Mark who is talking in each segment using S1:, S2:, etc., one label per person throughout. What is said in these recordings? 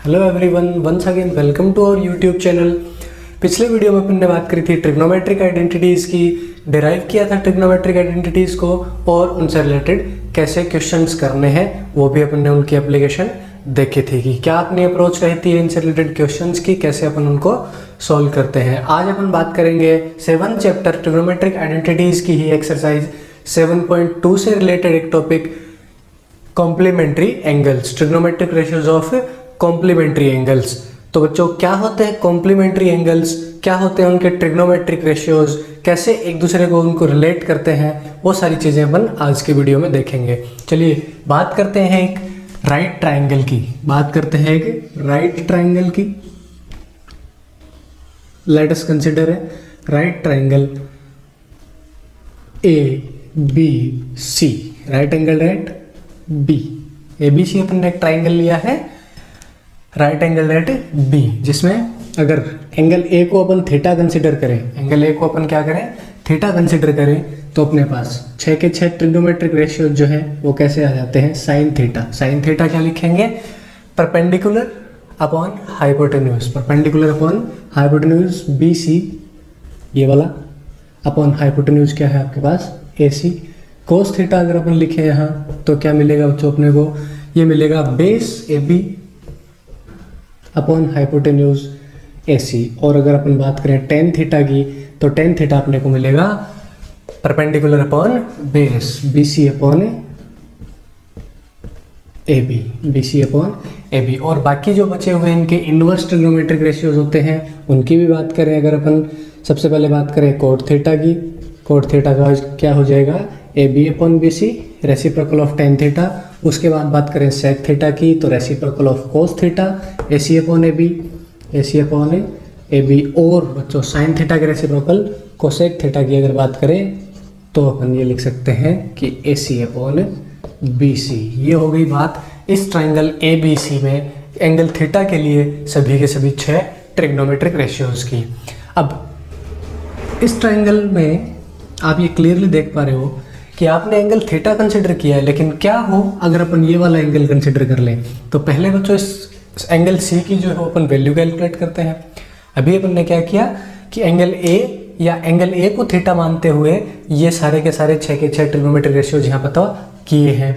S1: Hello everyone, once again welcome to our YouTube channel. पिछले video में अपन ने बात करी थी ट्रिग्नोमेट्रिक आइडेंटिटीज़ की, डिराइव किया था ट्रिग्नोमेट्रिक आइडेंटिटीज़ को और उनसे रिलेटेड कैसे क्वेश्चंस करने हैं वो भी अपन ने उनकी एप्लीकेशन देखी थी कि क्या अपनी अप्रोच रहती है इनसे रिलेटेड क्वेश्चंस की, कैसे अपन उनको सॉल्व करते हैं। आज अपन बात करेंगे 7th चैप्टर ट्रिग्नोमेट्रिक आइडेंटिटीज़ की ही एक्सरसाइज 7.2 से रिलेटेड एक topic complementary angles, trigonometric ratios of complementary angles. तो बच्चों क्या होते हैं कॉम्प्लीमेंट्री एंगल्स, क्या होते हैं उनके ट्रिग्नोमेट्रिक रेशियोज, कैसे एक दूसरे को उनको रिलेट करते हैं, वो सारी चीज़ें अपन आज के वीडियो में देखेंगे। चलिए बात करते हैं एक राइट ट्राइंगल की, बात करते हैं एक राइट ट्राइंगल की। लेट अस कंसिडर है right triangle A B C, right angle at B, A B C अपन ने एक ट्राइंगल लिया है राइट एंगल एट बी, जिसमें अगर एंगल ए को अपन थीटा कंसिडर करें, एंगल ए को अपन क्या करें थीटा कंसिडर करें, तो अपने पास 6 के 6 ट्रिग्नोमेट्रिक रेशियो जो है वो कैसे आ जाते हैं साइन थीटा। साइन थीटा क्या लिखेंगे, perpendicular upon hypotenuse, perpendicular upon hypotenuse B C, ये वाला अपॉन हाइपोटेन्यूज क्या है आपके पास ए सी। कोस थीटा अगर अपन लिखे यहाँ तो क्या मिलेगा बच्चों अपने को, ये मिलेगा base A B upon hypotenuse A C. और अगर अपन बात करें टेन थीटा की तो टेन थीटा अपने को मिलेगा perpendicular upon base B C upon A B, B C upon A B. और बाकी जो बचे हुए इनके इनवर्स ट्रिग्नोमेट्रिक रेशियोज होते हैं उनकी भी बात करें, अगर अपन सबसे पहले बात करें कोट थीटा की, कोट थीटा का क्या हो जाएगा A B upon B C, reciprocal of tan theta. उसके बाद बात करें सेक थीटा की तो reciprocal of cos theta, A C upon A B, A C upon A B. और बच्चों साइन थीटा के रेसिप्रोकल कोसेक थीटा की अगर बात करें तो अपन ये लिख सकते हैं कि ए सी अपॉन बी सी। ये हो गई बात इस ट्राइंगल ए बी सी में एंगल थीटा के लिए सभी के सभी 6 ट्रिग्नोमेट्रिक रेशियोज की। अब इस ट्राइंगल में आप ये क्लियरली देख पा रहे हो कि आपने एंगल थीटा कंसिडर किया है, लेकिन क्या हो अगर अपन ये वाला एंगल कंसिडर कर लें। तो पहले बच्चों इस एंगल सी की जो है अपन वैल्यू कैलकुलेट करते हैं। अभी अपन ने क्या किया कि एंगल ए या एंगल ए को थीटा मानते हुए ये सारे के सारे 6 के 6 ट्रिग्नोमेट्रिक रेशियोज यहाँ पता किए हैं।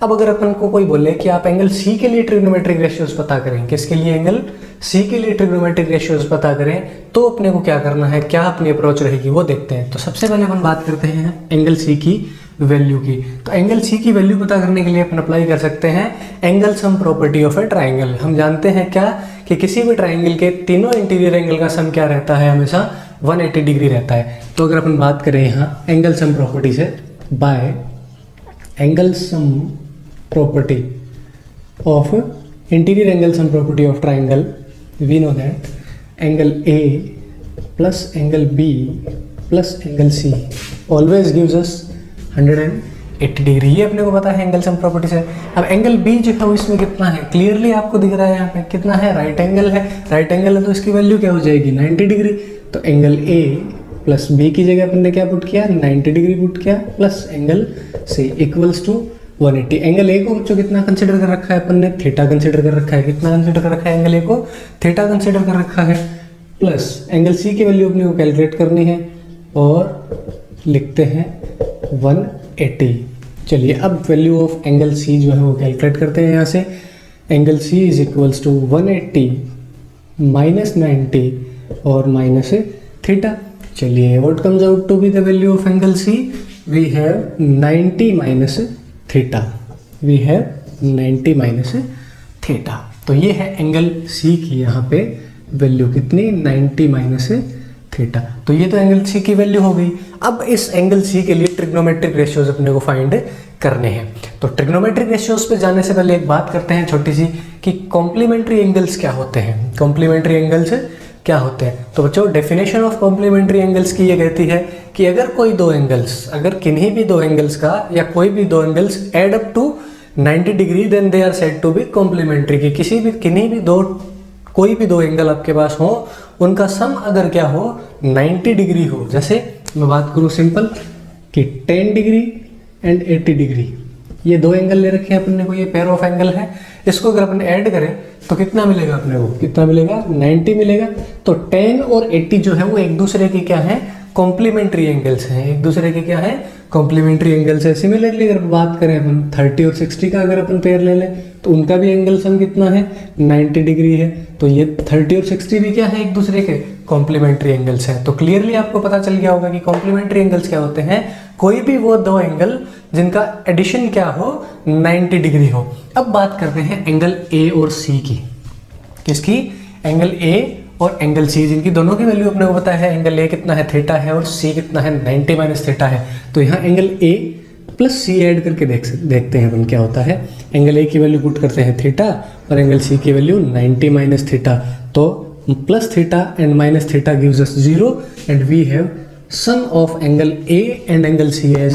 S1: अब अगर अपन को कोई बोले कि आप एंगल सी के लिए ट्रिग्नोमेट्रिक रेशियोज पता करें, किसके लिए एंगल सी के लिए ट्रिग्नोमेट्रिक रेशियोज पता करें, तो अपने को क्या करना है, क्या अपनी अप्रोच रहेगी वो देखते हैं। तो सबसे पहले अपन बात करते हैं एंगल सी की वैल्यू की। तो एंगल सी की वैल्यू पता करने के लिए अपन अप्लाई कर सकते हैं angle sum property of A triangle. हम जानते हैं क्या कि किसी भी ट्राइंगल के तीनों इंटीरियर एंगल का सम क्या रहता है, हमेशा 180 डिग्री रहता है। तो अगर अपन बात करें यहाँ एंगल सम प्रॉपर्टी से, by angle sum property of interior angle sum property of triangle, we know that angle A plus angle B plus angle C always gives us 180 degree. ये अपने को पता है एंगल सम प्रॉपर्टी से। अब angle B जो है इसमें कितना है, क्लियरली आपको दिख रहा है यहाँ पे कितना है, राइट एंगल है। राइट एंगल है तो इसकी वैल्यू क्या हो जाएगी 90 डिग्री। तो एंगल ए प्लस बी की जगह अपन ने क्या पुट किया 90 डिग्री पुट किया, plus angle C equals to 180। Angle A को बच्चों कितना कंसिडर कर रखा है अपन ने, थीटा कंसिडर कर रखा है। कितना कंसिडर कर रखा है एंगल ए को, थीटा कंसिडर कर रखा है। प्लस एंगल सी की वैल्यू अपने को कैलकुलेट करनी है और लिखते हैं 180। चलिए अब वैल्यू ऑफ एंगल सी जो है वो कैलकुलेट करते हैं यहाँ से। Angle C is equals to 180 minus 90 और माइनस थीटा। चलिए what comes out to be the value of angle C, we have 90 minus theta, we have 90 minus theta. तो ये है एंगल सी की यहाँ पे वैल्यू कितनी 90 माइनस थीटा। तो ये तो एंगल सी की वैल्यू हो गई। अब इस एंगल सी के लिए ट्रिग्नोमेट्रिक रेशियोज अपने को फाइंड करने हैं। तो ट्रिग्नोमेट्रिक रेशियोज पे जाने से पहले एक बात करते हैं छोटी सी कि कॉम्प्लीमेंट्री एंगल्स क्या होते हैं, कॉम्प्लीमेंट्री एंगल्स क्या होते हैं। तो बच्चों डेफिनेशन ऑफ कॉम्प्लीमेंट्री एंगल्स की ये कहती है कि अगर कोई दो एंगल्स, अगर किन्हीं भी दो एंगल्स का या कोई भी दो angles add up to 90 degree then they are said to be complementary. की किसी भी किन्हीं भी दो, कोई भी दो एंगल आपके पास हो, उनका सम अगर क्या हो 90 डिग्री हो। जैसे मैं बात करूँ सिंपल कि 10 डिग्री एंड 80 डिग्री, ये दो एंगल ले रखे हैं अपन ने को, ये पेयर ऑफ एंगल है, इसको अगर अपन ऐड करें तो कितना मिलेगा अपने को, कितना मिलेगा 90 मिलेगा। तो 10 और 80 जो है वो एक दूसरे के क्या है, कॉम्प्लीमेंट्री एंगल्स हैं, एक दूसरे के क्या है, कॉम्प्लीमेंट्री एंगल्स है। सिमिलरली अगर बात करें अपन 30 और 60 का अगर अपन पेयर ले लें तो उनका भी एंगल सम कितना है, 90 डिग्री है। तो ये 30 और 60 भी क्या है, एक दूसरे के कॉम्प्लीमेंट्री एंगल्स हैं। तो क्लियरली आपको पता चल गया होगा कि कॉम्प्लीमेंट्री एंगल्स क्या होते हैं, कोई भी वो दो एंगल जिनका एडिशन क्या हो, 90 डिग्री हो। अब बात करते हैं एंगल ए और सी की, किसकी, एंगल ए और एंगल सी, जिनकी दोनों की वैल्यू अपने को पता है, एंगल ए कितना है, थीटा है, और सी कितना है, 90 माइनस थीटा है। तो यहाँ angle A plus C add करके देखते हैं अपन क्या होता है। एंगल ए की वैल्यू पुट करते हैं थीटा और एंगल सी की वैल्यू 90 माइनस थीटा। तो plus theta and minus theta gives us 0 and we have sum of angle A and angle C as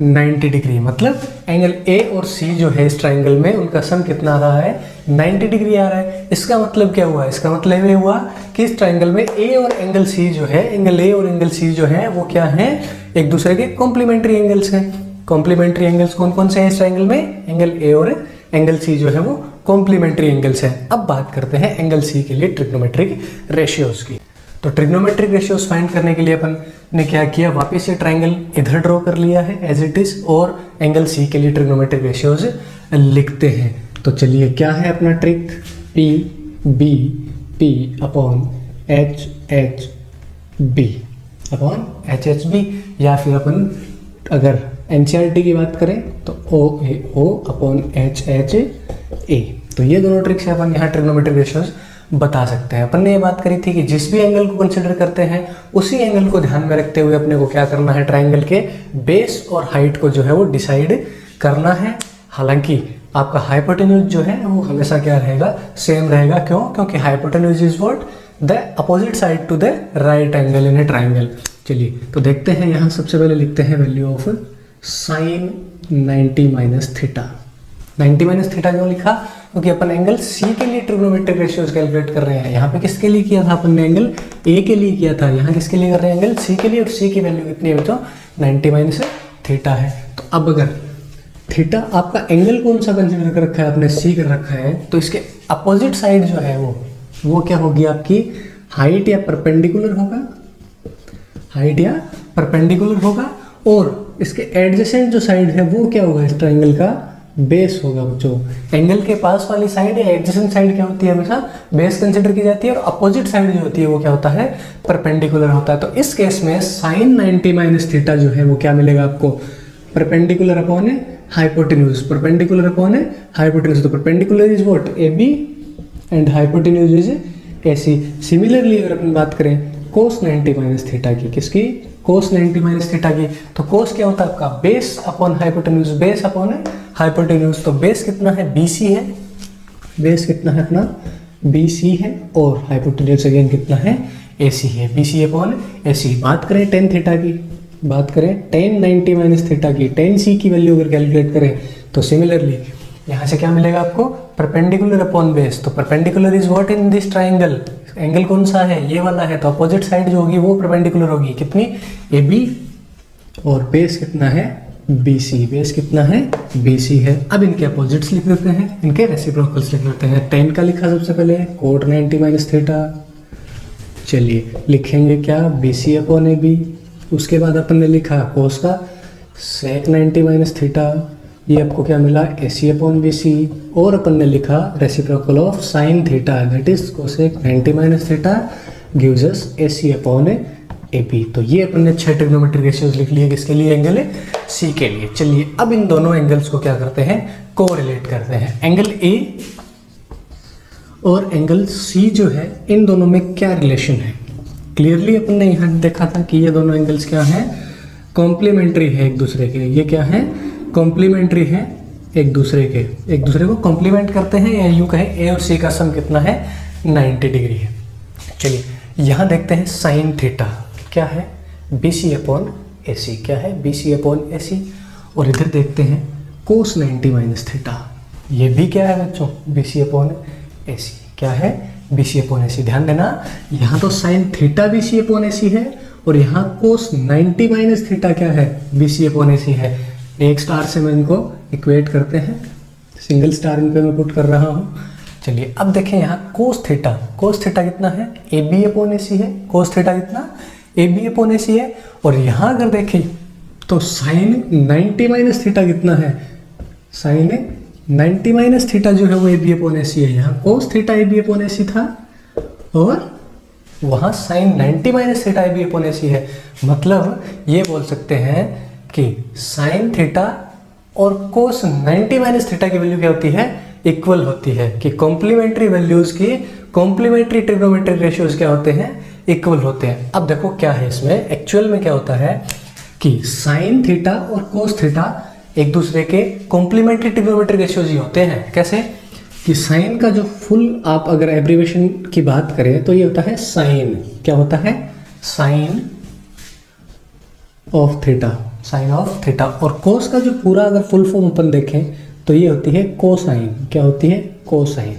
S1: 90 degree. मतलब एंगल ए और C जो है इस ट्राइंगल में, उनका सम कितना आ रहा है, 90 डिग्री आ रहा है। इसका मतलब क्या हुआ, इसका मतलब ये हुआ कि इस ट्राइंगल में ए और एंगल सी जो है, एंगल ए और एंगल सी जो है वो क्या है, एक दूसरे के कॉम्प्लीमेंट्री एंगल्स हैं। कॉम्प्लीमेंट्री एंगल्स कौन कौन से हैं इस ट्राइंगल में, एंगल ए और एंगल सी जो है वो कॉम्प्लीमेंट्री एंगल्स हैं। अब बात करते हैं एंगल सी के लिए ट्रिग्नोमेट्रिक रेशियोज की। तो ट्रिग्नोमेट्रिक रेशियोज फाइंड करने के लिए अपन ने क्या किया, वापस से ट्राइंगल इधर ड्रॉ कर लिया है एज इट इज, और एंगल सी के लिए ट्रिग्नोमेट्रिक रेशियोज लिखते हैं। तो चलिए क्या है अपना trick, P B P upon H H B upon H H B, या फिर अपन अगर एनसीईआरटी की बात करें तो O A O upon H H A. तो ये दोनों ट्रिक्स है अपन यहाँ ट्रिग्नोमेट्रिक रेशियोज बता सकते हैं। अपन ने ये बात करी थी कि जिस भी एंगल को कंसिडर करते हैं उसी एंगल को ध्यान में रखते हुए अपने को क्या करना है, ट्राइंगल के बेस और हाइट को जो है वो डिसाइड करना है। हालांकि आपका हाइपोटेन्यूज जो है वो हमेशा क्या रहेगा, सेम रहेगा। क्यों, क्योंकि hypotenuse is what, the opposite side to the right angle in a triangle. चलिए तो देखते हैं, यहाँ सबसे पहले लिखते हैं value of sine 90 minus theta. 90 minus theta क्यों लिखा, क्योंकि अपन एंगल सी के लिए ट्रिग्नोमेट्रिक रेशियोज कैलकुलेट कर रहे हैं। यहाँ पे किसके लिए किया था अपन ने, एंगल ए के लिए किया था, यहाँ किसके लिए कर रहे हैं, एंगल सी के लिए, और सी की वैल्यू कितनी है बच्चों, 90 माइनस थीटा है। तो अब अगर थीटा आपका एंगल कौन सा कंसिडर कर रखा है आपने, सी कर रखा है, तो इसके अपोजिट साइड जो है वो क्या होगी आपकी, हाइट या परपेंडिकुलर होगा, हाइट या परपेंडिकुलर होगा, और इसके एडजेसेंट जो साइड है वो क्या होगा, इस ट्राइंगल का बेस होगा बच्चों। एंगल के पास वाली साइड या एडजेसेंट साइड क्या होती है, हमेशा बेस कंसिडर की जाती है, और अपोजिट साइड जो होती है वो क्या होता है, परपेंडिकुलर होता है। तो इस केस में साइन 90 माइनस थीटा जो है वो क्या मिलेगा आपको, perpendicular upon hypotenuse, perpendicular upon hypotenuse. तो perpendicular is what, A B and hypotenuse is A C. Similarly अगर अपन बात करें कोस 90 माइनस थीटा की, किसकी, कोस 90 माइनस थीटा की, तो कोस क्या होता है आपका, base upon hypotenuse, base upon hypotenuse. तो बेस कितना है, BC है, बेस कितना है अपना BC है, और हाइपोटेन्यूज अगेन कितना है, AC है, BC अपॉन AC। बात करें टेन थीटा की, बात करें टेन 90 माइनस थीटा की, टेन C की वैल्यू अगर कैलकुलेट करें तो सिमिलरली यहाँ से क्या मिलेगा आपको, परपेंडिकुलर अपॉन बेस। तो perpendicular is what in this triangle, angle कौन सा है, ये वाला है, तो अपोजिट साइड जो होगी वो परपेंडिकुलर होगी, कितनी, AB, और बेस कितना है, BC, बेस कितना है, BC है। अब इनके अपोजिट्स लिख देते हैं, इनके रेसिप्रोकल्स लिख देते हैं। टेन का लिखा सबसे पहले कोट 90 माइनस थीटा, चलिए लिखेंगे क्या, BC अपॉन AB। उसके बाद अपन ने लिखा कोस का सेक 90 माइनस थीटा, ये आपको क्या मिला, AC अपॉन BC, और अपन ने लिखा reciprocal of sine theta, that is cosec 90 minus theta gives us AC upon AB। तो ये अपन ने 6 ट्रिग्नोमेट्रिक रेशियोज लिख लिए, किसके लिए, एंगल C के लिए। चलिए अब इन दोनों एंगल्स को क्या करते हैं, कोरिलेट करते हैं। एंगल A और एंगल C जो है, इन दोनों में क्या रिलेशन है, क्लियरली अपन ने यहाँ देखा था कि ये दोनों एंगल्स क्या हैं, कॉम्प्लीमेंट्री है एक दूसरे के। ये क्या है, कॉम्प्लीमेंट्री है एक दूसरे के, एक दूसरे को कॉम्प्लीमेंट करते हैं, या यूँ कहें ए और सी का सम कितना है, 90 डिग्री है। चलिए यहाँ देखते हैं साइन थीटा क्या है, BC अपॉन AC, क्या है, BC अपॉन AC। और इधर देखते हैं कोस 90 माइनस थीटा, ये भी क्या है बच्चों, BC अपॉन AC, क्या है, BC अपॉन AC। ध्यान देना, यहाँ तो sine theta BC upon AC है, और यहाँ कोस 90 माइनस थीटा क्या है, BC अपॉन AC है। एक स्टार से मैं इनको इक्वेट करते हैं, सिंगल स्टार इन पे मैं पुट कर रहा हूँ। चलिए अब देखें यहाँ कोस थीटा कितना है, ए बी अपॉन ए सी है। कोस थीटा कितना, ए बी अपॉन ए सी है। और यहाँ अगर देखें तो साइन 90 माइनस थीटा कितना है, साइन 90 माइनस थीटा जो है वो ए बी अपॉन ए सी है। यहाँ cos theta A B upon A C था और वहाँ sine 90 minus theta A B upon A C है। मतलब ये बोल सकते हैं कि साइन थीटा और कोस 90 माइनस थीटा की वैल्यू क्या होती है, इक्वल होती है। कि कॉम्प्लीमेंट्री वैल्यूज की कॉम्प्लीमेंट्री ट्रिग्नोमेट्रिक रेशियोज क्या होते हैं, इक्वल होते हैं। अब देखो क्या है इसमें, एक्चुअल में क्या होता है कि साइन थीटा और कोस थीटा एक दूसरे के कॉम्प्लीमेंट्री ट्रिग्नोमेट्रिक रेशियोज ही होते हैं। कैसे कि साइन का जो फुल आप अगर एब्रीवेशन की बात करें तो ये होता है साइन, क्या होता है, sine of theta, sine of theta. और कोस का जो पूरा अगर फुल फॉर्म अपन देखें तो ये होती है कोसाइन, क्या होती है, कोसाइन।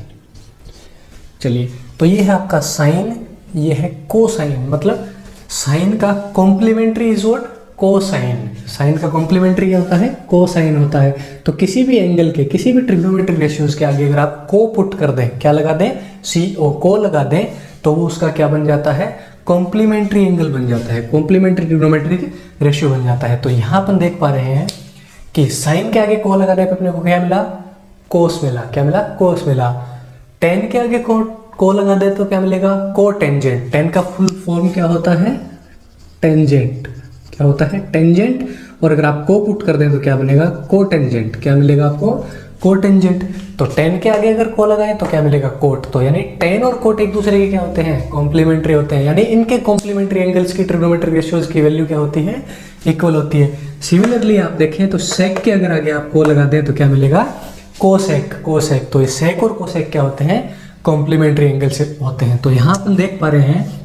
S1: चलिए तो ये है आपका साइन, ये है कोसाइन। मतलब साइन का complementary is what, cosine. Sine का कॉम्प्लीमेंट्री क्या होता है, कोसाइन होता है। तो किसी भी एंगल के, किसी भी ट्रिग्नोमेट्रिक रेशियोज के आगे अगर आप को पुट कर दें, क्या लगा दें, सी ओ, को लगा दें, तो वो उसका क्या बन जाता है, कॉम्प्लीमेंट्री एंगल बन जाता है, कॉम्प्लीमेंट्री ट्रिग्नोमेट्रिक रेशियो बन जाता है। तो यहाँ अपन देख पा रहे हैं कि साइन के आगे को लगाने पे अपने को क्या मिला, कोस मिला। क्या मिला, कोस मिला। टेन के आगे को लगा दे तो क्या मिलेगा, को टेंजेंट। टेन का फुल फॉर्म क्या होता है, टेंजेंट। क्या होता है, टेंजेंट। और अगर आप को पुट कर दें तो क्या बनेगा, को टेंजेंट। क्या मिलेगा आपको, को टेंजेंट। तो टेन के आगे अगर को लगाएं तो क्या मिलेगा, कोट। तो यानी टेन और कोट एक दूसरे के क्या होते हैं, कॉम्प्लीमेंट्री होते हैं। यानी इनके कॉम्प्लीमेंट्री एंगल्स की ट्रिग्नोमेट्रिक रेशियोज की वैल्यू क्या होती है, इक्वल होती है। सिमिलरली आप देखें तो सेक के अगर आगे आप को लगा दें तो क्या मिलेगा, कोसेक, कोसेक। तो ये सेक और कोसेक क्या होते हैं, कॉम्प्लीमेंट्री एंगल से होते हैं। तो यहाँ अपन देख पा रहे हैं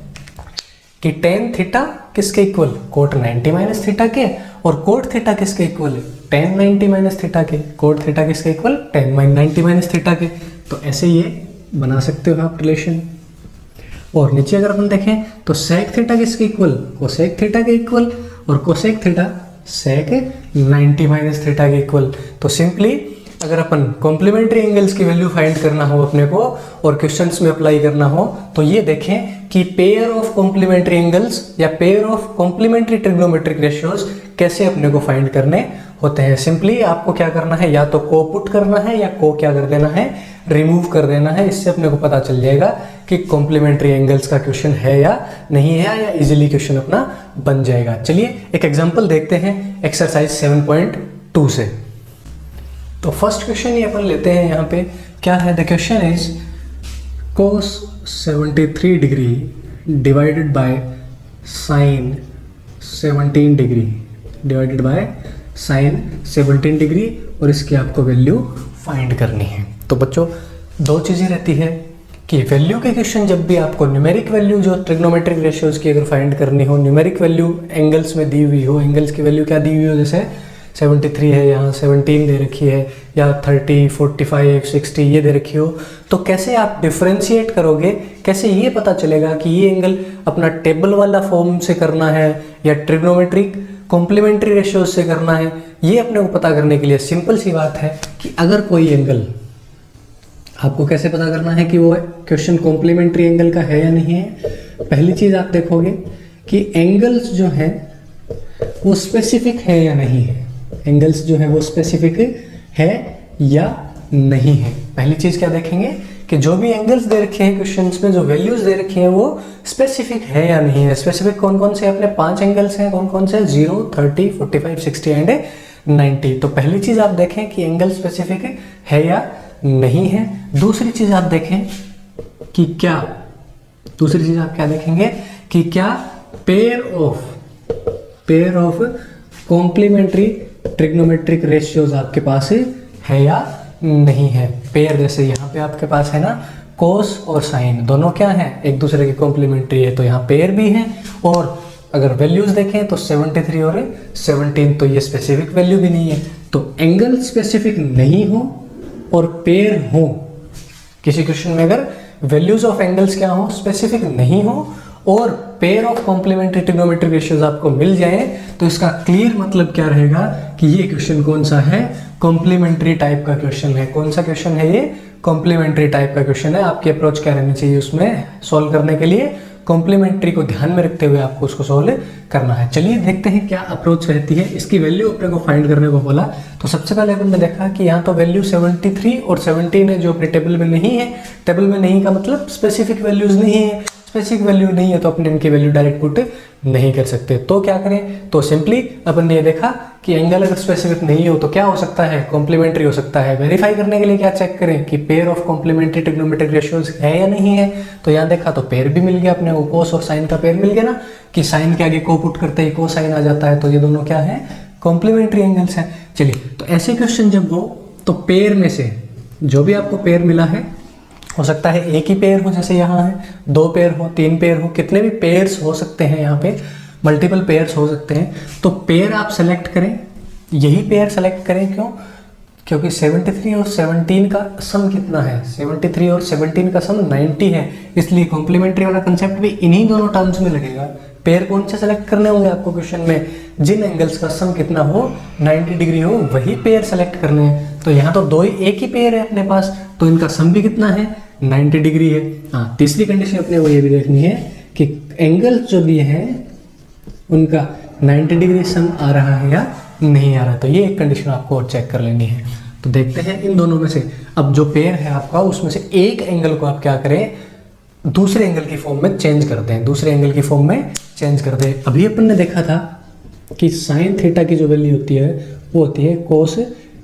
S1: कि टेन थीटा किसके इक्वल, कोट 90 माइनस थीटा के। और कोट थीटा किसके इक्वल है, टेन 90 माइनस थीटा के। कोट थीटा किसके इक्वल, टेन 90 माइनस थीटा के। तो ऐसे ये बना सकते हो आप रिलेशन। और नीचे अगर अपन देखें तो सेक थीटा किसके इक्वल, कोसेक थीटा के इक्वल। और cosec theta sec 90 minus theta के इक्वल। तो सिंपली अगर अपन कॉम्प्लीमेंट्री एंगल्स की वैल्यू फाइंड करना हो अपने को और क्वेश्चंस में अप्लाई करना हो तो ये देखें कि पेयर ऑफ कॉम्प्लीमेंट्री एंगल्स या pair of complementary trigonometric ratios कैसे अपने को फाइंड करने होते हैं। सिंपली आपको क्या करना है, या तो को पुट करना है या को क्या कर देना है, रिमूव कर देना है। इससे अपने को पता चल जाएगा कि कॉम्प्लीमेंट्री एंगल्स का क्वेश्चन है या नहीं है, या इजीली क्वेश्चन अपना बन जाएगा। चलिए एक एग्जांपल देखते हैं एक्सरसाइज 7.2 से। तो फर्स्ट क्वेश्चन ये अपन लेते हैं, यहाँ पे क्या है, the question is cos 73 degree divided by sine 17 degree divided by sine 17 degree, और इसकी आपको वैल्यू फाइंड करनी है। तो बच्चों दो चीज़ें रहती है कि वैल्यू के क्वेश्चन जब भी आपको न्यूमेरिक वैल्यू जो ट्रिग्नोमेट्रिक रेशियोज की अगर फाइंड करनी हो, न्यूमेरिक वैल्यू एंगल्स में दी हुई हो, एंगल्स की वैल्यू क्या दी हुई हो, जैसे 73 है, यहाँ 17 दे रखी है, या 30, 45, 60 ये दे रखी हो, तो कैसे आप डिफ्रेंशिएट करोगे, कैसे ये पता चलेगा कि ये एंगल अपना टेबल वाला फॉर्म से करना है या ट्रिग्नोमेट्रिक कॉम्प्लीमेंट्री रेशियोज से करना है। ये अपने को पता करने के लिए सिंपल सी बात है कि अगर कोई एंगल, आपको कैसे पता करना है कि वो क्वेश्चन कॉम्प्लीमेंट्री एंगल का है या नहीं है। पहली चीज़ आप देखोगे कि एंगल्स जो हैं वो स्पेसिफिक है या नहीं है, एंगल्स जो है वो स्पेसिफिक है या नहीं है। पहली चीज क्या देखेंगे कि जो भी एंगल्स दे रखे हैं क्वेश्चंस में, जो वैल्यूज दे रखी हैं वो स्पेसिफिक है या नहीं है। स्पेसिफिक कौन कौन से अपने 5 एंगल्स हैं, कौन कौन से, 0, 30, 45, 60 एंड 90। तो पहली चीज आप देखें कि एंगल स्पेसिफिक है या नहीं है। दूसरी चीज आप देखें कि क्या, दूसरी चीज आप क्या देखेंगे कि क्या pair of complementary trigonometric ratios आपके पास है या नहीं है। पेयर जैसे यहाँ पे आपके पास है ना, कोस और साइन दोनों क्या हैं, एक दूसरे के कॉम्प्लीमेंट्री है, तो यहाँ पेयर भी है। और अगर वैल्यूज देखें तो 73 और 17, तो ये स्पेसिफिक वैल्यू भी नहीं है। तो एंगल स्पेसिफिक नहीं हो और पेयर हो, किसी क्वेश्चन में अगर वैल्यूज ऑफ एंगल्स क्या हो, स्पेसिफिक नहीं हो और pair of complementary trigonometric ratios आपको मिल जाए तो इसका क्लियर मतलब क्या रहेगा कि ये क्वेश्चन कौन सा है, कॉम्प्लीमेंट्री टाइप का क्वेश्चन है। कौन सा क्वेश्चन है ये, कॉम्प्लीमेंट्री टाइप का क्वेश्चन है। आपकी अप्रोच क्या रहनी चाहिए उसमें सॉल्व करने के लिए, कॉम्प्लीमेंट्री को ध्यान में रखते हुए आपको उसको सॉल्व करना है। चलिए देखते हैं क्या अप्रोच रहती है। इसकी वैल्यू अपने को फाइंड करने को बोला तो सबसे पहले अपन ने देखा कि यहाँ तो वैल्यू 73 और 17 है जो अपने टेबल में नहीं है। टेबल में नहीं का मतलब स्पेसिफिक वैल्यूज नहीं है, स्पेसिफिक वैल्यू नहीं है तो अपने इनकी वैल्यू डायरेक्ट पुट नहीं कर सकते। तो क्या करें, तो सिंपली अपन ने ये देखा कि एंगल अगर स्पेसिफिक नहीं हो तो क्या हो सकता है, कॉम्प्लीमेंट्री हो सकता है। वेरीफाई करने के लिए क्या चेक करें कि pair of complementary trigonometric ratios है या नहीं है। तो यहाँ देखा तो पेयर भी मिल गया अपने को, कोस और साइन का पेयर मिल गया ना, कि साइन के आगे को पुट करते ही कोसाइन आ जाता है। तो ये दोनों क्या है, कॉम्प्लीमेंट्री एंगल्स हैं। चलिए तो ऐसे क्वेश्चन जब हो तो पेयर में से जो भी आपको पेयर मिला है, हो सकता है एक ही पेयर हो जैसे यहाँ है, 2 पेयर हो, 3 पेयर हो, कितने भी पेयर्स हो सकते हैं, यहाँ पे मल्टीपल पेयर्स हो सकते हैं। तो पेयर आप सेलेक्ट करें, यही पेयर सेलेक्ट करें। क्यों, क्योंकि 73 और 17 का सम कितना है, 73 और 17 का सम 90 है, इसलिए कॉम्प्लीमेंट्री वाला कंसेप्ट भी इन्हीं दोनों टर्म्स में लगेगा। पेयर कौन से सेलेक्ट करने होंगे आपको क्वेश्चन में, जिन एंगल्स का सम कितना हो, 90 डिग्री हो, वही पेयर सेलेक्ट करने हैं। तो यहाँ तो दो ही, एक ही पेयर है अपने पास, तो इनका सम भी कितना है, 90 डिग्री है। हाँ, तीसरी कंडीशन अपने को ये भी देखनी है कि एंगल्स जो भी है उनका 90 डिग्री सम आ रहा है या नहीं आ रहा है। तो ये एक कंडीशन आपको और चेक कर लेनी है। तो देखते हैं इन दोनों में से, अब जो पेयर है आपका उसमें से एक एंगल को आप क्या करें, दूसरे एंगल की फॉर्म में चेंज कर दें, दूसरे एंगल की फॉर्म में चेंज कर दें। अभी अपन ने देखा था कि साइन थीटा की जो वैल्यू होती है वो होती है कोस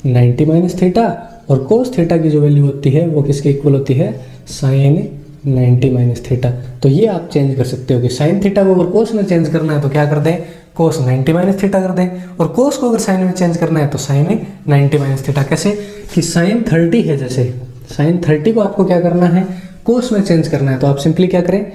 S1: 90 माइनस थीटा, और कोस थीटा की जो वैल्यू होती है वो किसके इक्वल होती है, साइन 90 माइनस थीटा। तो ये आप चेंज कर सकते हो कि साइन थीटा को अगर कोस में चेंज करना है तो क्या कर दें, कोस 90 माइनस थीटा कर दें, और कोस को अगर साइन में चेंज करना है तो साइन 90 माइनस थीटा। कैसे कि साइन 30 है, जैसे साइन 30 को आपको क्या करना है, कोस में चेंज करना है, तो आप सिंपली क्या करें,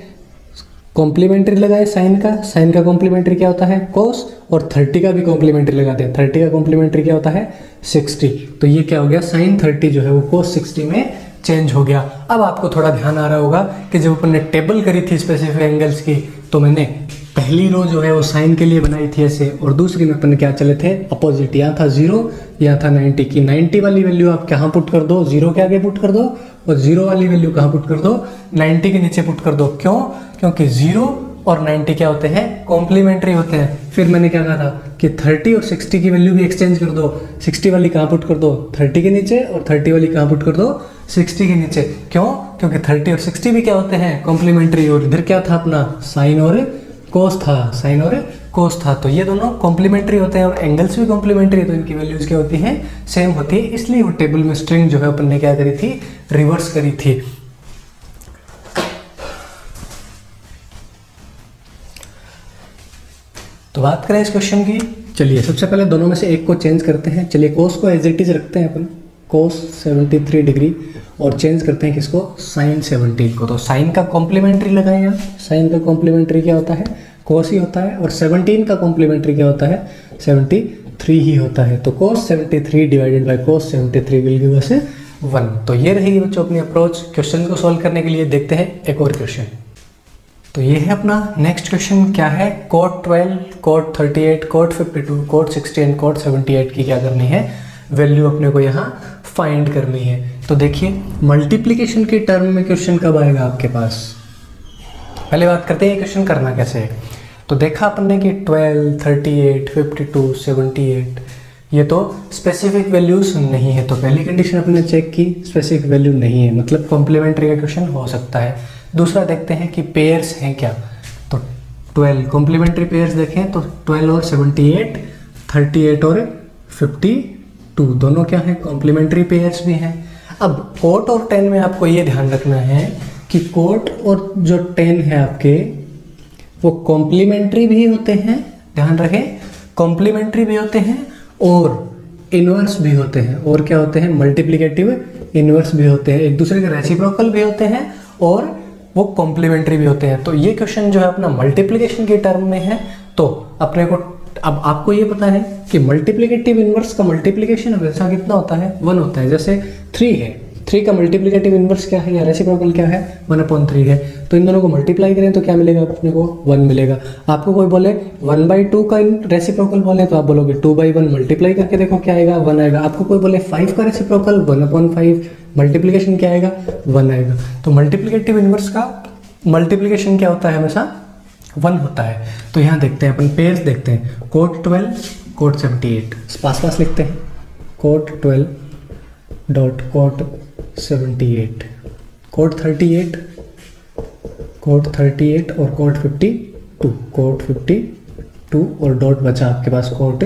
S1: कॉम्प्लीमेंट्री लगाए साइन का कॉम्प्लीमेंट्री क्या होता है, कोस, और 30 का भी कॉम्प्लीमेंट्री लगाते हैं, 30 का कॉम्प्लीमेंट्री क्या होता है, 60। तो ये क्या हो गया, साइन 30 जो है वो कोस 60 में चेंज हो गया। अब आपको थोड़ा ध्यान आ रहा होगा कि जब अपन ने टेबल करी थी स्पेसिफिक एंगल्स की, तो मैंने पहली रो जो है वो साइन के लिए बनाई थी ऐसे, और दूसरी में अपन क्या चले थे, अपोजिट। यहाँ था 0, यहाँ था 90 की। 90 वाली वैल्यू आप कहाँ पुट कर दो, 0 के आगे पुट कर दो, और 0 वाली वैल्यू कहाँ पुट कर दो, 90 के नीचे पुट कर दो। क्यों, क्योंकि 0 और 90 क्या होते हैं, कॉम्प्लीमेंट्री होते हैं। फिर मैंने क्या कहा था कि 30 और 60 की वैल्यू भी एक्सचेंज कर दो, 60 वाली कहाँ पुट कर दो, 30 के नीचे, और 30 वाली कहाँ पुट कर दो, 60 के नीचे। क्यों, क्योंकि 30 और 60 भी क्या होते हैं, कॉम्प्लीमेंट्री। और इधर क्या था अपना, साइन और कोस था, साइन और कोस था। तो ये दोनों कॉम्प्लीमेंट्री होते हैं और एंगल्स भी कॉम्प्लीमेंट्री है, तो इनकी वैल्यूज क्या होती हैं, सेम होती है। इसलिए वो टेबल में स्ट्रिंग जो है अपन ने क्या करी थी, रिवर्स करी थी। तो बात करें इस क्वेश्चन की, चलिए सबसे पहले दोनों में से एक को चेंज करते हैं। चलिए कोस को एज इट इज रखते हैं अपन, कोस 73 डिग्री, और चेंज करते हैं किसको, साइन 17 को। तो साइन का कॉम्प्लीमेंट्री लगाएं आप, साइन का कॉम्प्लीमेंट्री क्या होता है, कोस ही होता है, और 17 का कॉम्प्लीमेंट्री क्या होता है, 73 ही होता है। तो कोस 73 divided by cos 73 will give us 1। तो ये रहेगी बच्चों अपनी अप्रोच क्वेश्चन को सॉल्व करने के लिए। देखते हैं एक और क्वेश्चन। तो ये है अपना नेक्स्ट क्वेश्चन, क्या है, cot 12, cot 38, cot 52, cot 60 and cot 78 की क्या करनी है, वैल्यू अपने को यहाँ फाइंड करनी है। तो देखिए मल्टीप्लिकेशन के टर्म में क्वेश्चन कब आएगा आपके पास, पहले बात करते हैं ये क्वेश्चन करना कैसे है। तो देखा अपन ने कि 12, 38, 52, 78 ये तो स्पेसिफिक वैल्यूज नहीं है। तो पहली कंडीशन अपने चेक की, स्पेसिफिक वैल्यू नहीं है, मतलब कॉम्प्लीमेंट्री का क्वेश्चन हो सकता है। दूसरा देखते हैं कि पेयर्स हैं क्या, तो 12 कॉम्प्लीमेंट्री पेयर्स देखें तो 12 और 78, 38 और 52 दोनों क्या हैं, कॉम्प्लीमेंट्री पेयर्स भी हैं। अब कोट और 10 में आपको ये ध्यान रखना है कि कोट और जो 10 है आपके वो कॉम्प्लीमेंट्री भी होते हैं, ध्यान रखें, कॉम्प्लीमेंट्री भी होते हैं और इनवर्स भी होते हैं। और क्या होते हैं, मल्टीप्लिकेटिव इनवर्स भी होते हैं, एक दूसरे के रेसिप्रोकल भी होते हैं और वो कॉम्प्लीमेंट्री भी होते हैं। तो ये क्वेश्चन जो है अपना मल्टीप्लिकेशन के टर्म में है। तो अपने को अब आपको ये पता है कि मल्टीप्लिकेटिव इनवर्स का मल्टीप्लिकेशन हमेशा कितना होता है, 1 होता है। जैसे 3 है, 3 का मल्टीप्लिकेटिव इनवर्स क्या है या रेसिप्रोकल क्या है, 1/3 है। तो इन दोनों को मल्टीप्लाई करें तो क्या मिलेगा अपने को 1 मिलेगा। आपको कोई बोले 1/2 का रेसिप्रोकल बोले तो आप बोलोगे 2/1 मल्टीप्लाई करके देखो क्या आएगा 1 आएगा। आपको कोई बोले 5 का रेसिप्रोकल 1/5 मल्टीप्लिकेशन क्या आएगा 1 आएगा। तो मल्टीप्लिकेटिव इनवर्स का मल्टीप्लिकेशन क्या होता है हमेशा 1 होता है। तो यहाँ देखते हैं अपन पेयर्स देखते हैं कोट 12 कोट 78 पास पास लिखते हैं कोट 12 डॉट कोट 78 कोट 38 और कोट 52 और डॉट बचा आपके पास कोट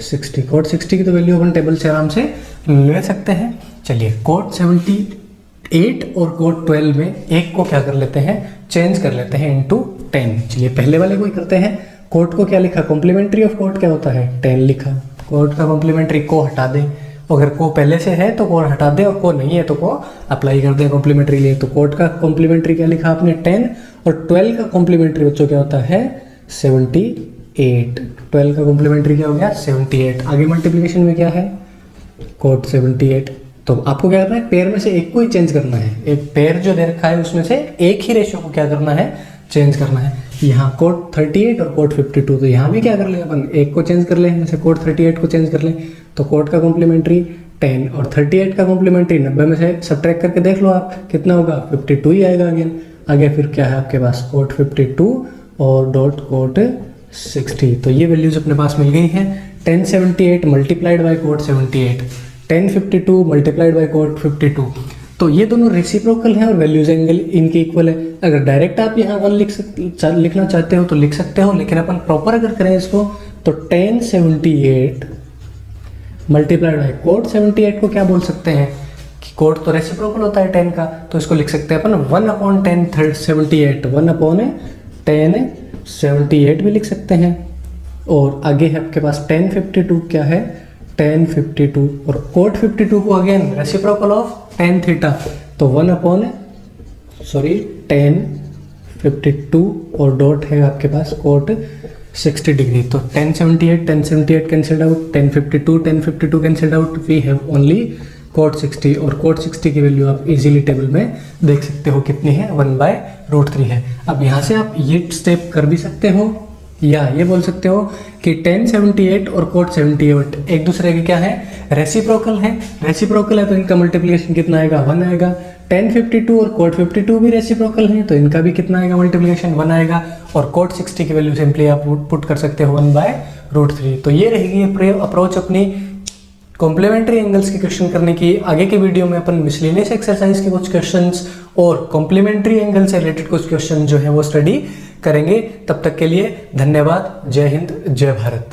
S1: 60। कोट 60 की तो वैल्यू अपन टेबल से आराम से ले सकते हैं। चलिए कोट 78 और कोट 12 में एक को क्या कर लेते हैं चेंज कर लेते हैं इनटू 10। चलिए पहले वाले को ही करते हैं। कोट को क्या लिखा कॉम्प्लीमेंट्री ऑफ कोट क्या होता है 10 लिखा। कोट का कॉम्प्लीमेंट्री को हटा दें, अगर को पहले से है तो को हटा दे और को नहीं है तो को अप्लाई कर दें कॉम्प्लीमेंट्री लिए। तो कोट का कॉम्प्लीमेंट्री क्या लिखा आपने 10 और 12 का कॉम्प्लीमेंट्री बच्चों क्या होता है 78। 12 का कॉम्प्लीमेंट्री क्या हो गया 78। आगे मल्टीप्लिकेशन में क्या है कोट 78। तो आपको क्या करना है पेयर में से एक को ही चेंज करना है। एक पेयर जो दे रखा है उसमें से एक ही रेशियो को क्या करना है चेंज करना है। यहाँ कोट 38 और कोट 52 तो यहाँ भी क्या कर ले अपन एक को चेंज कर ले। जैसे कोट 38 को चेंज कर ले तो कोट का कॉम्प्लीमेंट्री 10 और 38 का कॉम्प्लीमेंट्री 90 में से सब्ट्रैक्ट करके देख लो आप कितना होगा 52 ही आएगा। आगे फिर क्या है आपके पास कोट 52 और डॉट कोट 60। तो ये वैल्यूज अपने पास मिल गई हैं। 1078 multiplied by cot 78 1052 multiplied by cot 52। तो ये दोनों रेसिप्रोकल हैं और वैल्यूज एंगल इनके इक्वल है। अगर डायरेक्ट आप यहाँ 1 लिखना चाहते हो तो लिख सकते हो, लेकिन अपन प्रॉपर अगर करें इसको तो 1078 मल्टीप्लाइड बाई कोट 78 को क्या बोल सकते हैं कि कोट तो रेसिप्रोकल होता है 10 का, तो इसको लिख सकते हैं अपन 1/1078 1/1078 भी लिख सकते हैं। और आगे है आपके पास 1052 क्या है 1052 और कोट 52 को again reciprocal of tan theta तो 1052 और डॉट है आपके पास कोट 60 डिग्री। तो 1078 cancelled out 1052 cancelled out we have only cot 60 और कोट 60 की वैल्यू आप इजीली टेबल में देख सकते हो कितनी है 1/√3 है। अब यहाँ से आप ये स्टेप कर भी सकते हो या ये बोल सकते हो कि 1078 और कोट 78 एक दूसरे के क्या है रेसिप्रोकल है। रेसिप्रोकल है तो इनका मल्टीप्लिकेशन कितना आएगा 1 आएगा। 1052 और कोट 52 भी रेसिप्रोकल है तो इनका भी कितना आएगा मल्टीप्लिकेशन 1 आएगा। और कोट 60 की वैल्यू सिंपली आप पुट कर सकते हो 1/√3। तो ये रहेगी अप्रोच अपनी कॉम्प्लीमेंट्री एंगल्स के क्वेश्चन करने की। आगे के वीडियो में अपन मिसलेनियस एक्सरसाइज के कुछ क्वेश्चंस और कॉम्प्लीमेंट्री एंगल से रिलेटेड कुछ क्वेश्चन जो है वो स्टडी करेंगे। तब तक के लिए धन्यवाद। जय हिंद जय भारत।